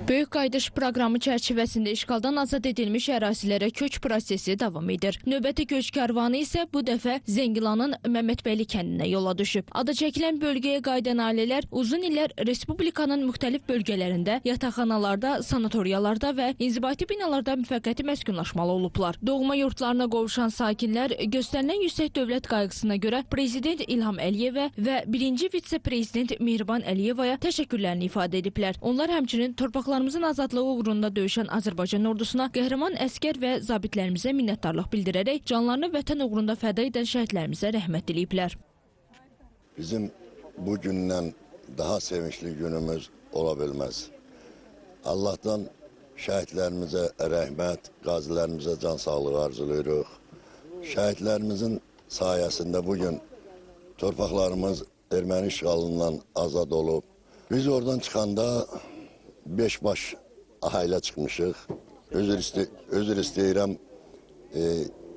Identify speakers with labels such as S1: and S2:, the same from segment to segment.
S1: Böyük qayıdış proqramı çərçivəsində işğaldan azad edilmiş ərazilərə köç prosesi davam edir. Növbəti köç karvanı isə bu dəfə Zəngilanın Məmmədbəyli kəndinə yola düşüb. Adı çəkilən bölgəyə qayıdan ailələr uzun illər Respublikanın müxtəlif bölgələrində, yataqxanalarda, sanatoriyalarda və inzibati binalarda müvəqqəti məskunlaşmalı olublar. Doğma yurtlarına qovuşan sakinlər göstərilən yüksək dövlət qayğısına görə Prezident İlham Əliyevə və birinci vitse-prezident Mehriban Əliyevaya təşəkkürlərini ifadə ediblər. Onlar həmçinin torpaqlarımızın azadlığı uğrunda döyüşən Azərbaycan ordusuna, qəhrəman əskər və zabitlərimizə minnətdarlıq bildirərək canlarını vətən uğrunda fəda edən şəhidlərimizə rəhmət diləyiblər.
S2: Bizim bu gündən daha sevinçli günümüz ola bilməz. Allah'tan şəhidlərimizə rəhmət, qazilərimizə can sağlığı arzulayırıq. Şəhidlərimizin sayəsində bugün torpaqlarımız erməni işğalından azad olub. Biz oradan çıxanda 5 baş ailə çıxmışıq. Özür istəyirəm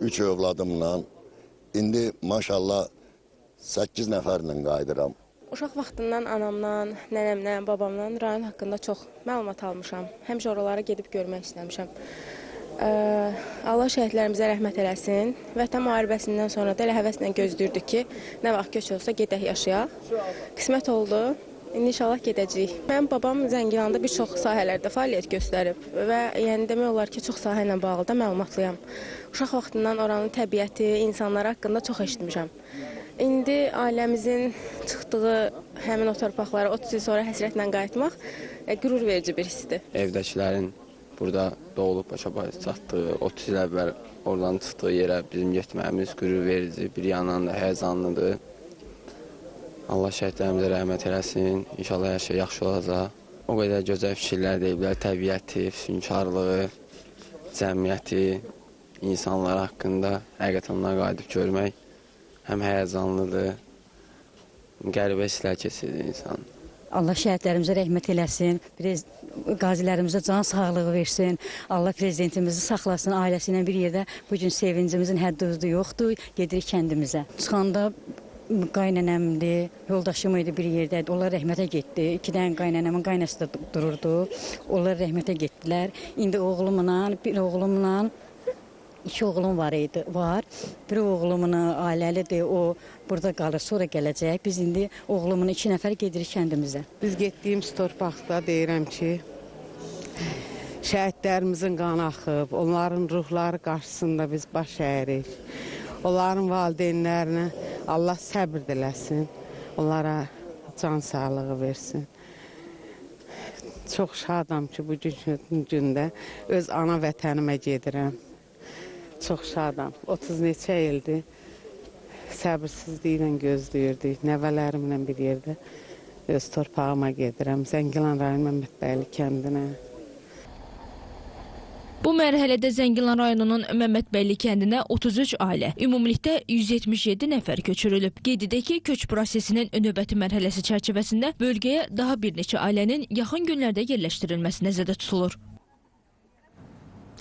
S2: 3 övladımla. İndi maşallah 8 nəfərlə qayıdıram.
S3: Uşaq vaxtından anamdan, nənəmdən, babamdan rayon haqqında çox məlumat almışam. Həmişə oralara gedib görmək istəmişəm. Allah şəhidlərimizə rəhmət eləsin. Vətən müharibəsindən sonra da elə həvəslə gözləyirdik ki, nə vaxt köç olsa gedək yaşayaq. Qismət oldu. İndi inşallah gedəcəyik. Mənim babam Zəngilanda bir çox sahələrdə fəaliyyət göstərib və yəni demək olar ki, çox sahə ilə bağlı da məlumatlıyam. Uşaq vaxtından oranın təbiəti, insanları haqqında çox eşitmişəm. İndi ailəmizin çıxdığı həmin o torpaqlara 30 il sonra həsrətlə qayıtmaq qürur verici bir hissdir.
S4: Evdəkilərin burada doğulub başa çatdığı, 30 il əvvəl oradan çıxdığı yerə bizim getməyimiz qürur verici, bir yandan da həyəcanlıdır. Allah şəhidlərimizə rəhmət eləsin. İnşallah hər şey yaxşı olacaq. O qədər gözəl fikirlər deyiblər. Təbiəti, füsunkarlığı, cəmiyyəti, insanlar haqqında həqiqətən onlara qayıdıb görmək həm həyəcanlıdır, qəribə hisslər keçirir insan.
S5: Allah şəhidlərimizə rəhmət eləsin, qazilərimizə can sağlığı versin, Allah prezidentimizi saxlasın, ailəsi ilə bir yerdə. Bugün sevincimizin həddi yoxdur, gedirik kəndimizə. Çıxanda qaynənəmdir, yoldaşım idi bir yerdədir, onlar rəhmətə getdi. 2 dənə qaynənəmin qaynəsi də dururdu, onlar rəhmətə getdilər. İndi bir oğlumla, 2 oğlum var. Bir oğlumun ailəlidir, o burada qalır, sonra gələcək. Biz indi oğlumun 2 nəfər gedirik kəndimizə.
S6: Biz getdiyimiz torpaqda deyirəm ki, şəhidlərimizin qanı axıb, onların ruhları qarşısında biz baş əyirik. Onların valideynlərinə Allah səbr diləsin, onlara can sağlığı versin. Çox şadam ki, bu gündə öz ana vətənimə gedirəm. Çox şadam. 30 neçə ildir səbirsizliklə gözləyirdik. Nəvələrimlə bir yerdə öz torpağıma gedirəm. Zəngilan rayon Məmmədbəyli kəndinə.
S1: Bu mərhələdə Zəngilan rayonunun Məmmədbəyli kəndinə 33 ailə, ümumilikdə 177 nəfər köçürülüb. Qeyd edək ki, köç prosesinin növbəti mərhələsi çərçivəsində bölgəyə daha bir neçə ailənin yaxın günlərdə yerləşdirilməsi nəzərdə tutulur.